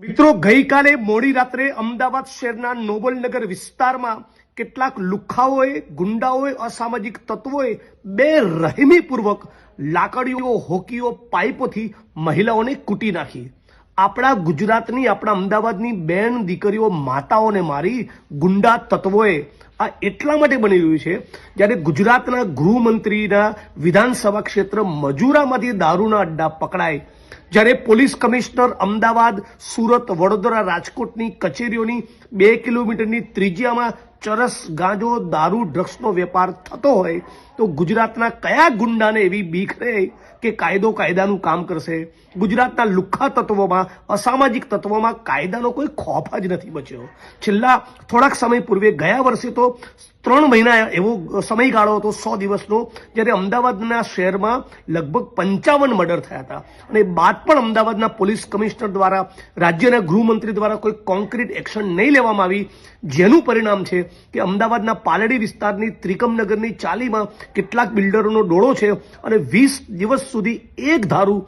મિત્રો ગઈકાલે મોડી રાત્રે અમદાવાદ શહેરના નોબલનગર વિસ્તારમાં કેટલાક લુખ્ખાઓએ ગુંડાઓએ અસામાજિક તત્વોએ બેરહેમીપૂર્વક લાકડીઓ હોકીઓ પાઇપોથી મહિલાઓને કૂટી નાખી। આપણા ગુજરાતની આપણા અમદાવાદની બેન દીકરીઓ માતાઓને મારી ગુંડા તત્વોએ આ એટલા માટે બની રહ્યું છે જ્યારે ગુજરાતના ગૃહમંત્રીના વિધાનસભા ક્ષેત્ર મજૂરામાંથી દારૂના અડ્ડા પકડાય, જ્યારે પોલીસ કમિશનર અમદાવાદ, સુરત, વડોદરા, રાજકોટની કચેરીઓની 2 કિલોમીટરની ત્રિજ્યામાં ચરસ, ગાંજો, દારૂ, ડ્રગ્સનો વેપાર થતો હોય તો ગુજરાતના કયા ગુંડાને એવી બીક રહે કે કાયદો કાયદાનું કામ કરશે? ગુજરાતના લુખ્ખા તત્વોમાં, અસામાજિક તત્વોમાં કાયદાનો કોઈ ખોફ જ નથી બચ્યો। છેલ્લા થોડાક સમય પૂર્વે ગયા વર્ષે તો 3 મહિના એવો સમયગાળો હતો 100 દિવસનો જ્યારે અમદાવાદના શહેરમાં લગભગ 55 મર્ડર થયા હતા અને બાદ પણ અમદાવાદના પોલીસ કમિશનર દ્વારા, રાજ્યના ગૃહમંત્રી દ્વારા કોઈ કોન્ક્રીટ એક્શન નહીં લેવામાં આવી, જેનું પરિણામ છે કે અમદાવાદના પાલડી વિસ્તારની ત્રિકમનગરની ચાલીમાં કેટલાક બિલ્ડરોનો ડોળો છે અને 20 દિવસ સુધી એક ધારું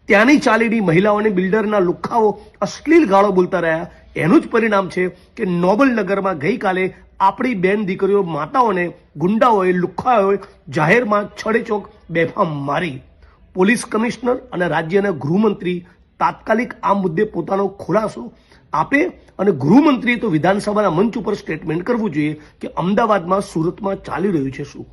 ત્યાંની ચાલીની મહિલાઓને બિલ્ડરના લુખ્ખાઓ અશ્લીલ ગાળો બોલતા રહ્યા। એનું જ પરિણામ છે કે નોબલનગરમાં ગઈકાલે આપણી બેન દીકરીઓ માતાઓને ગુંડાઓએ, લુખ્ખાઓએ જાહેરમાં છડેચોક બેફામ મારી। પોલીસ કમિશનર અને રાજ્યના ગૃહમંત્રી તાત્કાલિક આ મુદ્દે પોતાનો ખુલાસો આપે અને ગૃહમંત્રીએ તો વિધાનસભાના મંચ ઉપર સ્ટેટમેન્ટ કરવું જોઈએ કે અમદાવાદમાં, સુરતમાં ચાલી રહ્યું છે શું।